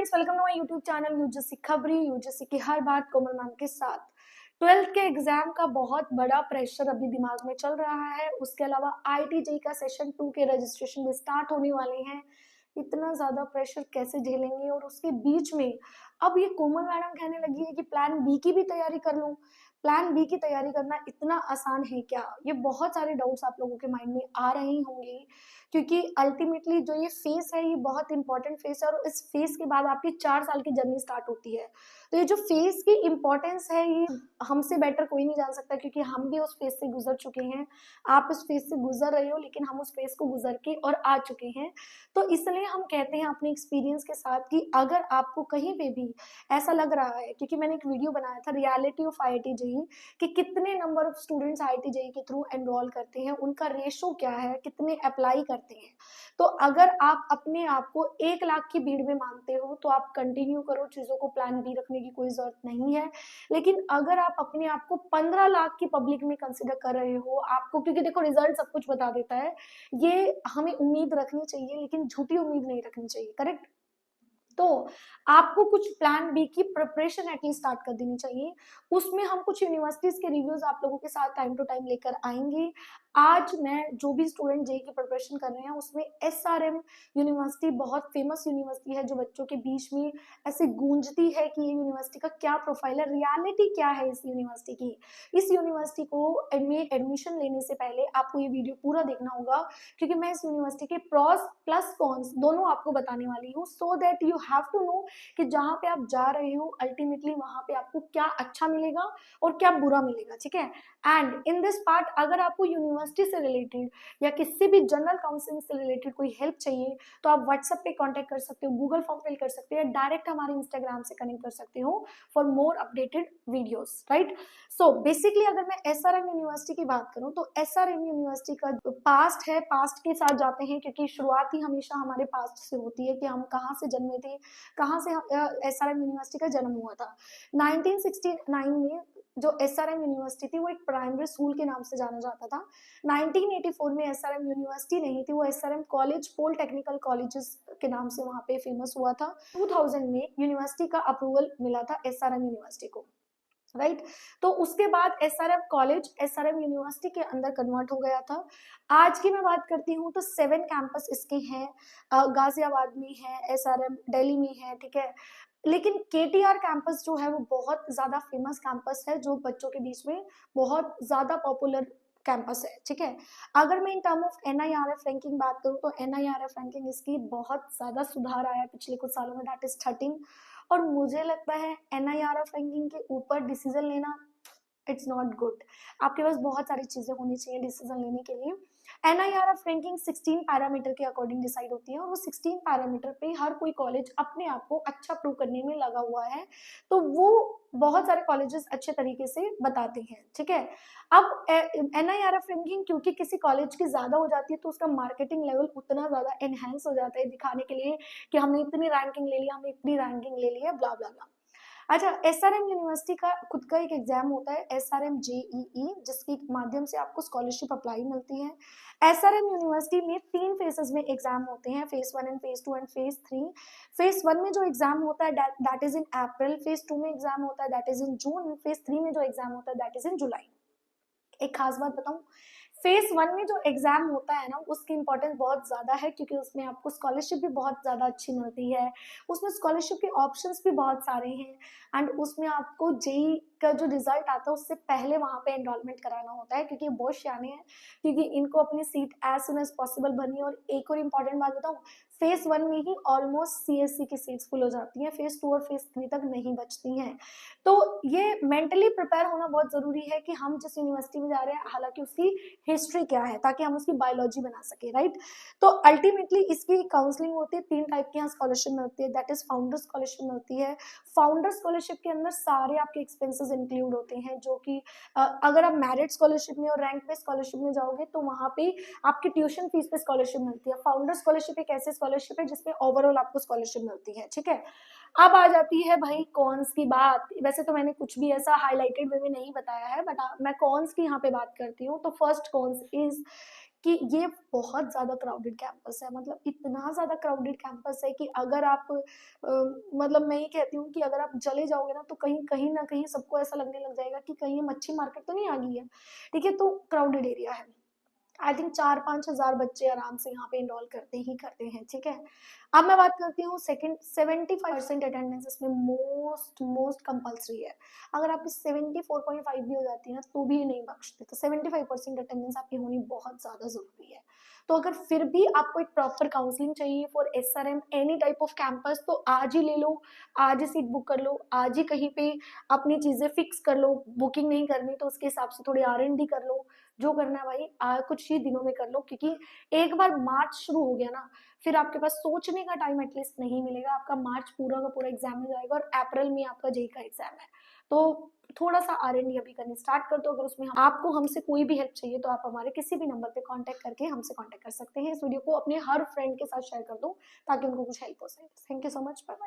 Friends, welcome to my YouTube channel UGC Khabri. UGC की हर बात कोमल मैम के साथ। 12th के एग्जाम का बहुत बड़ा प्रेशर अभी दिमाग में चल रहा है। उसके अलावा आईटीजेई का सेशन 2 के रजिस्ट्रेशन भी स्टार्ट होने वाले हैं। इतना ज्यादा प्रेशर कैसे झेलेंगे? और उसके बीच में अब ये कोमल मैडम कहने लगी है कि प्लान बी की भी तैयारी कर लूं। प्लान बी की तैयारी करना इतना आसान है क्या? ये बहुत सारे डाउट्स आप लोगों के माइंड में आ रहे होंगे, क्योंकि अल्टीमेटली जो ये फेस है ये बहुत इंपॉर्टेंट फेस है और इस फेस के बाद आपकी 4 साल की जर्नी स्टार्ट होती है। तो ये जो फेस की इंपॉर्टेंस है ये हमसे बेटर कोई नहीं जान सकता, क्योंकि हम भी उस फेस से गुजर चुके हैं। आप उस फेस से गुजर रहे हो, लेकिन हम उस फेस को गुजर के और आ चुके हैं। तो इसलिए हम कहते हैं अपने एक्सपीरियंस के साथ कि अगर आपको कहीं पे भी ऐसा लग रहा है, क्योंकि मैंने एक वीडियो बनाया था रियलिटी ऑफ आईआईटी जेईई कि कितने number of students IIT JEE के थ्रू एनरोल करते हैं, उनका रेशो क्या है, कितने अप्लाई करते हैं। तो अगर आप अपने आप को 1 लाख की भीड़ में मानते हो तो आप कंटिन्यू करो, चीजों को प्लान बी रखने की कोई जरूरत नहीं है। लेकिन अगर आप अपने आप को 15 लाख की पब्लिक में कंसिडर कर रहे हो, आपको, क्योंकि देखो रिजल्ट सब कुछ बता देता है, ये हमें उम्मीद रखनी चाहिए लेकिन झूठी उम्मीद नहीं रखनी चाहिए, करेक्ट? तो आपको कुछ प्लान बी की प्रिपरेशन एटलीस्ट स्टार्ट कर देनी चाहिए। उसमें हम कुछ यूनिवर्सिटीज के रिव्यूज आप लोगों के साथ टाइम टू टाइम लेकर आएंगे। आज मैं जो भी स्टूडेंट जेई की प्रिपरेशन कर रहे हैं उसमें एसआरएम यूनिवर्सिटी बहुत फेमस यूनिवर्सिटी है, जो बच्चों के बीच में ऐसे गूंजती है कि ये यूनिवर्सिटी का क्या प्रोफाइल है, रियलिटी क्या है इस यूनिवर्सिटी की। इस यूनिवर्सिटी को एडमिशन लेने से पहले आपको ये वीडियो पूरा देखना होगा, क्योंकि मैं इस यूनिवर्सिटी के प्रॉस प्लस कॉन्स दोनों आपको बताने वाली हूँ, so that you have to know कि जहाँ पे आप जा रहे हो अल्टीमेटली वहां पे आपको क्या अच्छा मिलेगा और क्या बुरा मिलेगा, ठीक है? एंड इन दिस पार्ट अगर आपको यूनिवर्सिटी से रिलेटेड या किसी भी जनरल काउंसलिंग से रिलेटेड कोई हेल्प चाहिए तो आप व्हाट्सएप पे कांटेक्ट कर सकते हो, गूगल फॉर्म फिल कर सकते हो, डायरेक्ट हमारे इंस्टाग्राम से कनेक्ट कर सकते हो for more updated videos, right? So basically अगर मैं एसआरएम यूनिवर्सिटी की बात करूं तो एसआरएम यूनिवर्सिटी का जो पास्ट है, पास्ट के साथ जाते हैं, क्योंकि शुरुआत ही हमेशा हमारे पास्ट से होती है कि हम कहाँ से जन्मे थे, कहाँ से एसआरएम यूनिवर्सिटी का जन्म हुआ था। 1969 में जो एसआरएम यूनिवर्सिटी थी वो एक प्राइमरी स्कूल के नाम से जाना जाता था। 1984 में एसआरएम यूनिवर्सिटी नहीं थी, वो एसआरएम कॉलेज पोल टेक्निकल कॉलेजेस के नाम से वहां पे फेमस हुआ था। 2000 में यूनिवर्सिटी का अप्रूवल मिला था एसआरएम यूनिवर्सिटी को, राइट? तो उसके बाद एसआरएम कॉलेज एसआरएम यूनिवर्सिटी के अंदर कन्वर्ट हो गया था। आज की मैं बात करती हूँ तो 7 कैंपस इसके हैं। गाजियाबाद में है एसआरएम, दिल्ली में है, ठीक है? लेकिन केटीआर कैंपस जो है वो बहुत ज्यादा फेमस कैंपस है, जो बच्चों के बीच में बहुत ज्यादा पॉपुलर कैंपस है, ठीक है? अगर मैं in term of NIRF ranking बात करूं तो एनआईआरएफ रैंकिंग इसकी बहुत ज्यादा सुधार आया है पिछले कुछ सालों में, दैट इज 13। और मुझे लगता है एनआईआरएफ रैंकिंग के ऊपर डिसीजन लेना इट्स नॉट गुड। आपके पास बहुत सारी चीजें होनी चाहिए डिसीजन लेने के लिए। एनआईआरएफ रैंकिंग 16 पैरामीटर के अकॉर्डिंग डिसाइड होती है और वो 16 पैरामीटर पे हर कोई कॉलेज अपने आप को अच्छा प्रूव करने में लगा हुआ है। तो वो बहुत सारे कॉलेजेस अच्छे तरीके से बताते हैं, ठीक है? अब एनआईआरएफ रैंकिंग क्योंकि किसी कॉलेज की ज्यादा हो जाती है तो उसका मार्केटिंग लेवल उतना ज्यादा एनहेंस हो जाता है दिखाने के लिए कि हमने इतनी रैंकिंग ले लिया, हमने इतनी रैंकिंग ले ली है, ब्ला ब्ला ब्ला। अच्छा, एसआरएम यूनिवर्सिटी का खुद का एक एग्जाम होता है एसआरएम जेईई, जिसके माध्यम से आपको स्कॉलरशिप अप्लाई मिलती है। एसआरएम यूनिवर्सिटी में 3 फेजेस में एग्जाम होते हैं, phase 1 and phase 2 and phase 3। Phase 1 में जो एग्जाम होता है that is in April, phase 2 में एग्जाम होता है that is in June, phase 3 में जो एग्जाम होता है दैट इज इन जुलाई। एक खास बात बताऊं, फेज 1 में जो एग्जाम होता है ना उसकी इंपॉर्टेंस बहुत ज्यादा है, क्योंकि उसमें आपको स्कॉलरशिप भी बहुत ज्यादा अच्छी मिलती है। उसमें स्कॉलरशिप के ऑप्शंस भी बहुत सारे हैं एंड उसमें आपको जेई का जो रिजल्ट आता है उससे पहले वहां पे एनरोलमेंट कराना होता है, क्योंकि बहुत सियाने हैं, क्योंकि इनको अपनी seat as soon as possible भरनी है। और एक और इम्पॉर्टेंट बात बताऊं, फेज 1 में ही ऑलमोस्ट सीएससी की सीट्स फुल हो जाती हैं, फेज 2 और फेज 3 तक नहीं बचती हैं। तो ये मेंटली प्रिपेयर होना बहुत जरूरी है कि हम जिस यूनिवर्सिटी में जा रहे हैं, हालांकि उसकी हिस्ट्री क्या है, ताकि हम उसकी बायोलॉजी बना सके, राइट? तो अल्टीमेटली इसकी काउंसलिंग होती है, 3 टाइप की यहाँ स्कॉलरशिप मिलती है, दैट इज फाउंडर स्कॉलरशिप मिलती है। फाउंडर स्कॉलरशिप के अंदर सारे आपके एक्सपेंसेस इंक्लूड होते हैं, जो कि अगर आप मेरिट स्कॉलरशिप में और रैंक पे स्कॉलरशिप में जाओगे तो वहां पे आपकी ट्यूशन फीस पे स्कॉलरशिप मिलती है। फाउंडर स्कॉलरशिप एक ऐसी स्कॉलरशिप है जिसमें ओवरऑल आपको स्कॉलरशिप मिलती है, ठीक है? अब आ जाती है भाई कॉन्स की बात। वैसे तो मैंने कुछ भी ऐसा हाईलाइटेड वे में नहीं बताया है, बट मैं कॉन्स की यहाँ पे बात करती हूँ। तो फर्स्ट कॉन्स इज कि ये बहुत ज़्यादा क्राउडेड कैंपस है, मतलब इतना ज़्यादा क्राउडेड कैंपस है कि अगर आप मतलब मैं ये कहती हूँ कि अगर आप चले जाओगे ना तो कहीं कहीं ना कहीं सबको ऐसा लगने लग जाएगा कि कहीं ये मच्छी मार्केट तो नहीं आ गई है। ठीक है, तो क्राउडेड एरिया है। आई थिंक 4-5 हज़ार बच्चे आराम से यहाँ पे इनरोल करते ही करते हैं। ठीक है, अब मैं बात करती हूँ सेकंड, 75% अटेंडेंस इसमें मोस्ट मोस्ट कंपल्सरी है। अगर आपकी 74.5 भी हो जाती है ना तो भी नहीं बख्शते, तो 75% अटेंडेंस आपकी होनी बहुत ज्यादा जरूरी है। तो अगर फिर भी आपको एक प्रॉपर काउंसलिंग चाहिए for SRM any type off campus, तो आज ही ले लो, आज ही सीट बुक कर लो, आज ही कहीं पे अपनी चीजें फिक्स कर लो। बुकिंग नहीं करनी तो उसके हिसाब से थोड़ी R&D कर लो, जो करना है भाई कुछ ही दिनों में कर लो, क्योंकि एक बार मार्च शुरू हो गया ना फिर आपके पास सोचने का टाइम एटलीस्ट नहीं मिलेगा। आपका मार्च पूरा का पूरा एग्जाम में जाएगा और अप्रैल में आपका जेई का एग्जाम है। तो थोड़ा सा R&D अभी करनी स्टार्ट कर दो। अगर उसमें आपको हमसे कोई भी हेल्प चाहिए तो आप हमारे किसी भी नंबर पे कांटेक्ट करके हमसे कांटेक्ट कर सकते हैं। इस वीडियो को अपने हर फ्रेंड के साथ शेयर कर दो ताकि उनको कुछ हेल्प हो सके। Thank you so much, bye bye.